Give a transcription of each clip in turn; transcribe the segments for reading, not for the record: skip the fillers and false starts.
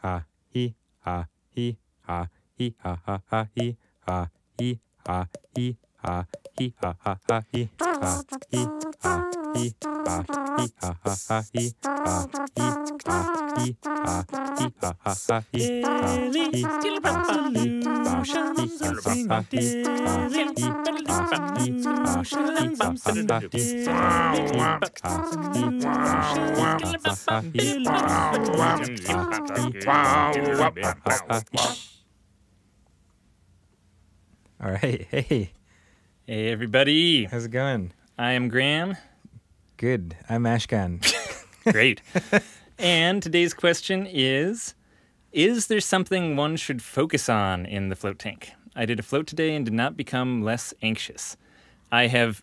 ha, he, ha, he, ha, he, ha, ha, ha, he, ha, he, ha, he, ha, he, ha, ha, ha, he, ha, he, ha, he, ha, he, ha, ha, ha, he, ha, he, ha, he, ha, he, ha, ha, ha, he, ha, he, All right, hey, everybody. how's it going? I am Graham. Good. I'm Ashkahn. Great. And today's question is there something one should focus on in the float tank? I did a float today and did not become less anxious. I have...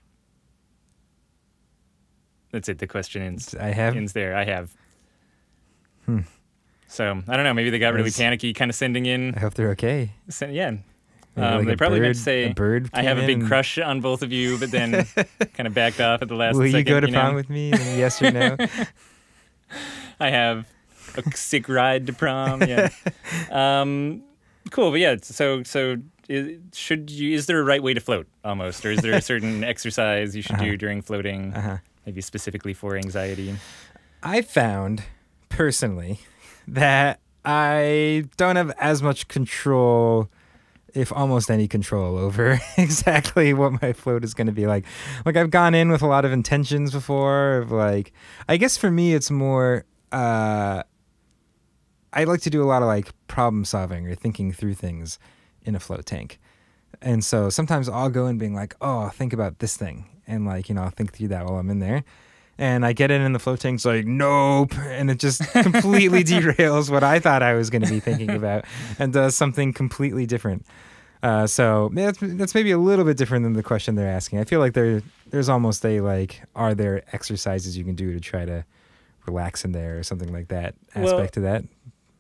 That's it. The question ends. Ends there. I have. So, I don't know. Maybe they got really panicky, kind of sending in... I hope they're okay. Yeah. Like they probably meant to a say, bird I have a big came in. crush on both of you, but then kind of backed off at the last Will second. you go to know? prom with me? And yes or no? I have a sick ride to prom. Yeah. Cool. But yeah. So is there a right way to float almost, or is there a certain exercise you should do during floating, maybe specifically for anxiety? I found personally that I don't have as much control, if almost any control, over exactly what my float is going to be like. Like, I've gone in with a lot of intentions before of like, I guess for me it's more, I like to do a lot of like problem solving or thinking through things in a float tank. And so sometimes I'll go in being like, oh, think about this thing. And like, I'll think through that while I'm in there. And I get in the float tank's like, nope. And it just completely derails what I thought I was going to be thinking about and does something completely different. So that's maybe a little bit different than the question they're asking. I feel like there's almost a like, are there exercises you can do to try to relax in there or something like that aspect to that?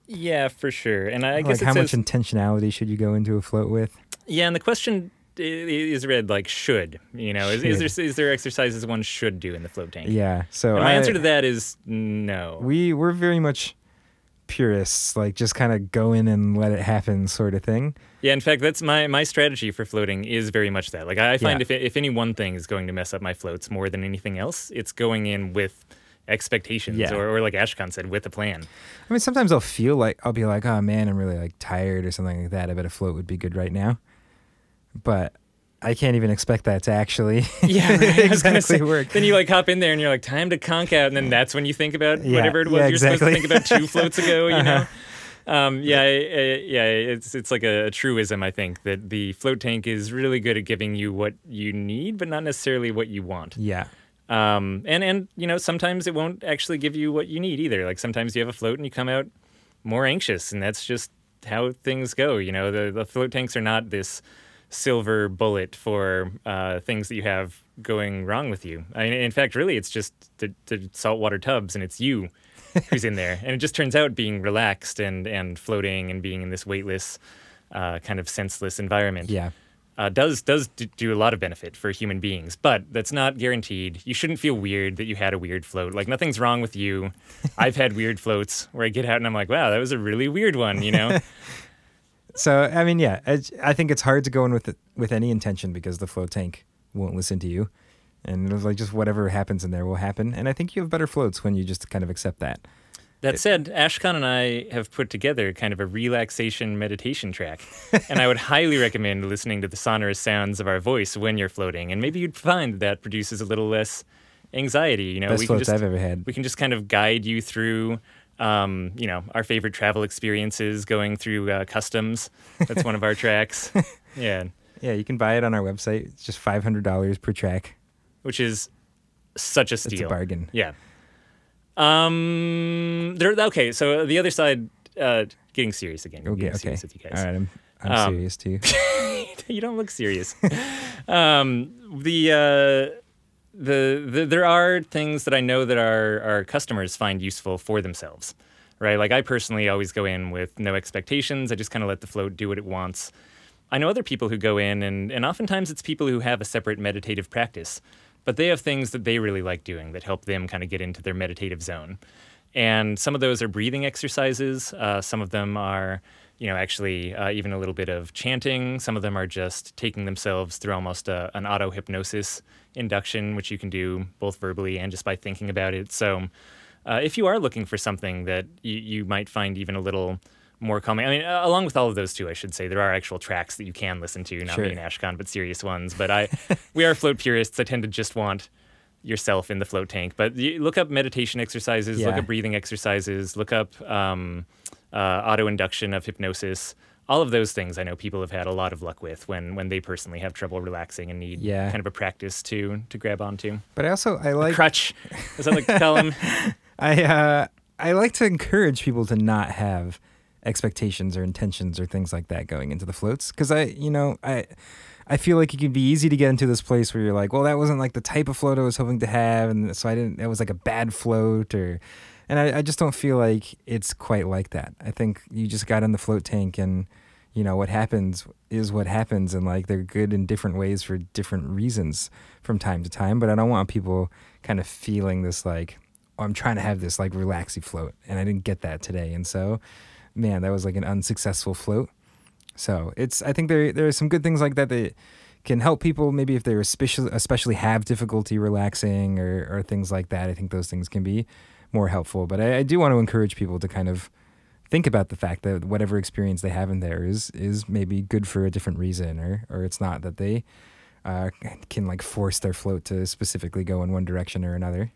Yeah, for sure. And I Like, guess how much intentionality should you go into a float with? Yeah, and the question is read like should. Is there exercises one should do in the float tank? Yeah. So and my answer to that is no. We're very much purists, like just kind of go in and let it happen sort of thing. Yeah, in fact, that's my strategy for floating is very much that. Like, I find if any one thing is going to mess up my floats more than anything else, it's going in with expectations or like Ashkahn said, with a plan. I mean, sometimes I'll be like, oh man, I'm really like tired or something like that. I bet a float would be good right now. But I can't even expect that to actually exactly work. Then you like hop in there and you're like, time to conk out, and then that's when you think about whatever it was you're supposed to think about 2 floats ago, you know? It's like a truism, I think, that the float tank is really good at giving you what you need, but not necessarily what you want. Yeah. And sometimes it won't actually give you what you need either. Like, sometimes you have a float and you come out more anxious, and that's just how things go. The float tanks are not this silver bullet for things that you have going wrong with you. I mean, in fact, really, it's just the saltwater tubs, and it's you who's in there. And it just turns out being relaxed and floating and being in this weightless, kind of senseless environment does do a lot of benefit for human beings. But that's not guaranteed. You shouldn't feel weird that you had a weird float. Like, nothing's wrong with you. I've had weird floats where I get out and I'm like, wow, that was a really weird one, So, I mean, I think it's hard to go in with any intention because the float tank won't listen to you. And it was like, just whatever happens in there will happen. And I think you have better floats when you just kind of accept that. That said, Ashkahn and I have put together kind of a relaxation meditation track. And I would highly recommend listening to the sonorous sounds of our voice when you're floating. And maybe you'd find that produces a little less anxiety. Best floats I've ever had. We can just kind of guide you through our favorite travel experiences, going through customs. That's one of our tracks. Yeah. Yeah, you can buy it on our website. It's just $500 per track. Which is such a steal. It's a bargain. Yeah. Okay, so the other side, getting serious again. Okay. Serious with you guys. All right, I'm serious too. You don't look serious. There are things that I know that our customers find useful for themselves, right? Like, I personally always go in with no expectations. I just kind of let the float do what it wants. I know other people who go in, and oftentimes it's people who have a separate meditative practice, but they have things that they really like doing that help them kind of get into their meditative zone. And some of those are breathing exercises. Some of them are, actually even a little bit of chanting. Some of them are just taking themselves through almost an auto-hypnosis induction, which you can do both verbally and just by thinking about it. So if you are looking for something that you might find even a little more calming, I mean, along with all of those two, I should say, there are actual tracks that you can listen to, not me and Ashkahn, but serious ones. But we are float purists. I tend to just want yourself in the float tank. But you look up meditation exercises, look up breathing exercises, look up auto-induction of hypnosis. All of those things I know people have had a lot of luck with when they personally have trouble relaxing and need kind of a practice to grab onto. But I like... A crutch, as I like to call them. I like to encourage people to not have expectations or intentions or things like that going into the floats, because I feel like it could be easy to get into this place where you're like, well, that wasn't like the type of float I was hoping to have, and so that was like a bad float, and I just don't feel like it's quite like that. I think you just got in the float tank, and what happens is what happens, and like they're good in different ways for different reasons from time to time. But I don't want people kind of feeling this like, oh, I'm trying to have this like relaxy float, and I didn't get that today, and so, man, that was like an unsuccessful float. So I think there are some good things like that can help people, maybe if they especially have difficulty relaxing or things like that. I think those things can be more helpful. But I do want to encourage people to kind of think about the fact that whatever experience they have in there is maybe good for a different reason, or it's not that they can like force their float to specifically go in one direction or another.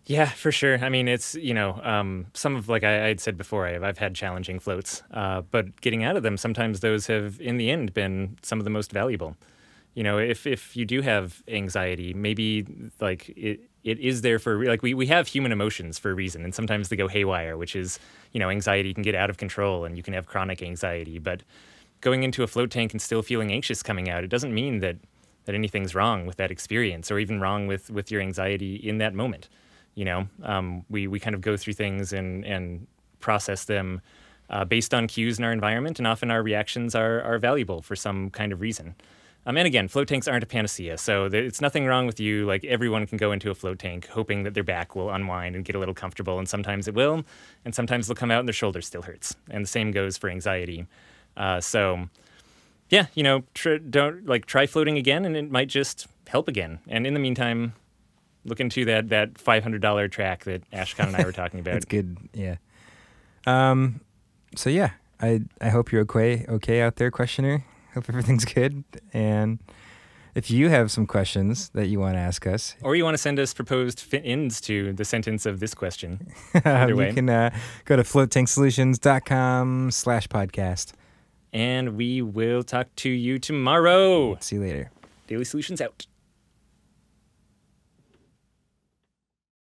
Yeah, for sure. I mean, it's, some of, like I had said before, I've had challenging floats, but getting out of them, sometimes those have, in the end, been some of the most valuable. If you do have anxiety, maybe, like, it is there for, like, we have human emotions for a reason, and sometimes they go haywire, which is, anxiety can get out of control, and you can have chronic anxiety, but going into a float tank and still feeling anxious coming out, it doesn't mean that anything's wrong with that experience, or even wrong with your anxiety in that moment. We kind of go through things and process them based on cues in our environment, and often our reactions are valuable for some kind of reason. And again, float tanks aren't a panacea, so it's nothing wrong with you. Like, everyone can go into a float tank hoping that their back will unwind and get a little comfortable, and sometimes it will, and sometimes they'll come out and their shoulder still hurts. And the same goes for anxiety. Yeah, try floating again, and it might just help again. And in the meantime, look into that $500 track that Ashkahn and I were talking about. That's good, yeah. So yeah, I hope you're okay out there, questioner. Hope everything's good. And if you have some questions that you want to ask us, or you want to send us proposed ends to the sentence of this question, either way, you can go to floatanksolutions.com/podcast. And we will talk to you tomorrow. See you later. Daily Solutions out.